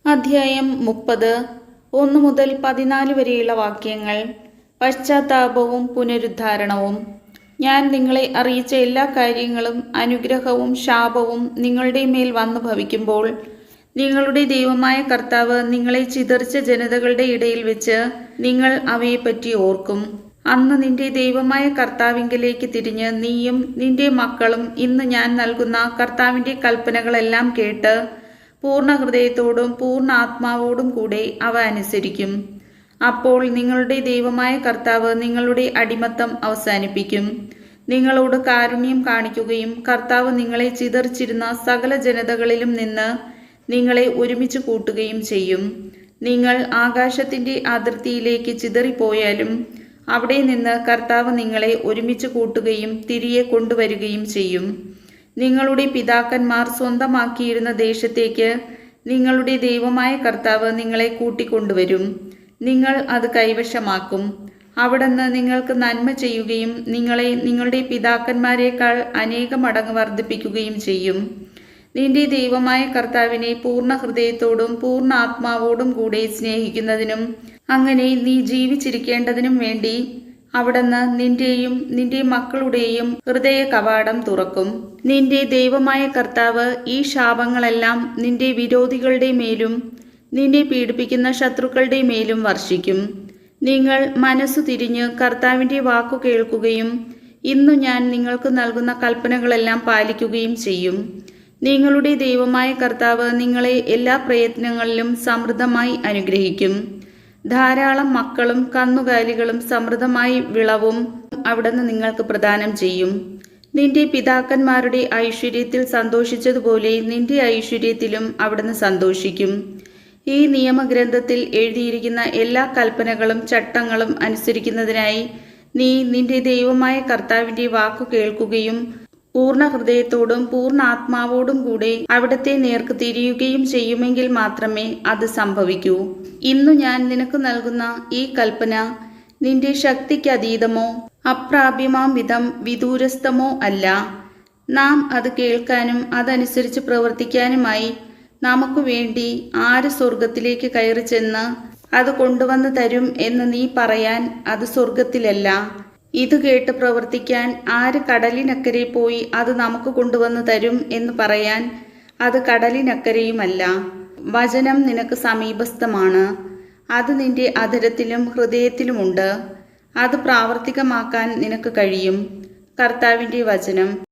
അധ്യായം 30 1 മുതൽ 14 വരെയുള്ള വാക്യങ്ങൾ. പശ്ചാത്താപവും പുനരുദ്ധാരണവും. ഞാൻ നിങ്ങളെ അറിയിച്ച എല്ലാ കാര്യങ്ങളും അനുഗ്രഹവും ശാപവും നിങ്ങളുടെ മേൽ വന്നു ഭവിക്കുമ്പോൾ നിങ്ങളുടെ ദൈവമായ കർത്താവ് നിങ്ങളെ ചിതറിച്ച ജനതകളുടെ ഇടയിൽ വെച്ച് നിങ്ങൾ അവയെപ്പറ്റി ഓർക്കും. അന്ന് നിന്റെ ദൈവമായ കർത്താവിങ്കലേക്ക് തിരിഞ്ഞ് നീയും നിന്റെ മക്കളും ഇന്ന് ഞാൻ നൽകുന്ന കർത്താവിൻ്റെ കൽപ്പനകളെല്ലാം കേട്ട് പൂർണ്ണ ഹൃദയത്തോടും പൂർണ്ണ ആത്മാവോടും കൂടെ അവ അനുസരിക്കും. അപ്പോൾ നിങ്ങളുടെ ദൈവമായ കർത്താവ് നിങ്ങളുടെ അടിമത്തം അവസാനിപ്പിക്കും, നിങ്ങളോട് കാരുണ്യം കാണിക്കുകയും കർത്താവ് നിങ്ങളെ ചിതറിച്ചിരുന്ന സകല ജനതകളിലും നിന്ന് നിങ്ങളെ ഒരുമിച്ച് കൂട്ടുകയും ചെയ്യും. നിങ്ങൾ ആകാശത്തിൻ്റെ അതിർത്തിയിലേക്ക് ചിതറിപ്പോയാലും അവിടെ നിന്ന് കർത്താവ് നിങ്ങളെ ഒരുമിച്ച് കൂട്ടുകയും തിരികെ കൊണ്ടുവരികയും ചെയ്യും. നിങ്ങളുടെ പിതാക്കന്മാർ സ്വന്തമാക്കിയിരുന്ന ദേശത്തേക്ക് നിങ്ങളുടെ ദൈവമായ കർത്താവ് നിങ്ങളെ കൂട്ടിക്കൊണ്ടുവരും. നിങ്ങൾ അത് കൈവശമാക്കും. അവിടുന്ന് നിങ്ങൾക്ക് നന്മ ചെയ്യുകയും നിങ്ങളെ നിങ്ങളുടെ പിതാക്കന്മാരെക്കാൾ അനേകമടങ്ങ് വർദ്ധിപ്പിക്കുകയും ചെയ്യും. നിന്റെ ദൈവമായ കർത്താവിനെ പൂർണ്ണ ഹൃദയത്തോടും പൂർണ്ണ ആത്മാവോടും കൂടെ സ്നേഹിക്കുന്നതിനും അങ്ങനെ നീ ജീവിച്ചിരിക്കേണ്ടതിനും വേണ്ടി അവിടുന്ന് നിന്റെയും നിന്റെ മക്കളുടെയും ഹൃദയ കവാടം തുറക്കും. നിന്റെ ദൈവമായ കർത്താവ് ഈ ശാപങ്ങളെല്ലാം നിന്റെ വിരോധികളുടെ മേലും നിന്നെ പീഡിപ്പിക്കുന്ന ശത്രുക്കളുടെ മേലും വർഷിക്കും. നിങ്ങൾ മനസ്സു തിരിഞ്ഞ് കർത്താവിൻ്റെ വാക്കു കേൾക്കുകയും ഇന്നു ഞാൻ നിങ്ങൾക്ക് നൽകുന്ന കൽപ്പനകളെല്ലാം പാലിക്കുകയും ചെയ്യും. നിങ്ങളുടെ ദൈവമായ കർത്താവ് നിങ്ങളെ എല്ലാ പ്രയത്നങ്ങളിലും സമൃദ്ധമായി അനുഗ്രഹിക്കും. ധാരാളം മക്കളും കന്നുകാലികളും സമൃദ്ധമായി വിളവും അവിടുന്ന് നിങ്ങൾക്ക് പ്രദാനം ചെയ്യും. നിന്റെ പിതാക്കന്മാരുടെ ഐശ്വര്യത്തിൽ സന്തോഷിച്ചതുപോലെ നിന്റെ ഐശ്വര്യത്തിലും അവിടുന്ന് സന്തോഷിക്കും. ഈ നിയമഗ്രന്ഥത്തിൽ എഴുതിയിരിക്കുന്ന എല്ലാ കൽപ്പനകളും ചട്ടങ്ങളും അനുസരിക്കുന്നതിനായി നീ നിന്റെ ദൈവമായ കർത്താവിൻ്റെ വാക്കു കേൾക്കുകയും പൂർണ്ണ ഹൃദയത്തോടും പൂർണ്ണ ആത്മാവോടും കൂടെ അവിടത്തെ നേർക്ക് തിരിയുകയും ചെയ്യുമെങ്കിൽ മാത്രമേ അത് സംഭവിക്കൂ. ഇന്നു ഞാൻ നിനക്ക് നൽകുന്ന ഈ കൽപ്പന നിന്റെ ശക്തിക്ക് അതീതമോ അപ്രാപ്യമാം വിധം വിദൂരസ്ഥമോ അല്ല. നാം അത് കേൾക്കാനും അതനുസരിച്ച് പ്രവർത്തിക്കാനുമായി നമുക്ക് വേണ്ടി ആര് സ്വർഗത്തിലേക്ക് കയറി ചെന്ന് അത് കൊണ്ടുവന്ന് തരും എന്ന് നീ പറയാൻ അത് സ്വർഗത്തിലല്ല. ഇത് കേട്ട് പ്രവർത്തിക്കാൻ ആര് കടലിനക്കരെ പോയി അത് നമുക്ക് കൊണ്ടുവന്ന് തരും എന്ന് പറയാൻ അത് കടലിനക്കരെയുമല്ല. വചനം നിനക്ക് സമീപസ്ഥമാണ്, അത് നിന്റെ അധരത്തിലും ഹൃദയത്തിലുമുണ്ട്. അത് പ്രാവർത്തികമാക്കാൻ നിനക്ക് കഴിയും. കർത്താവിൻ്റെ വചനം.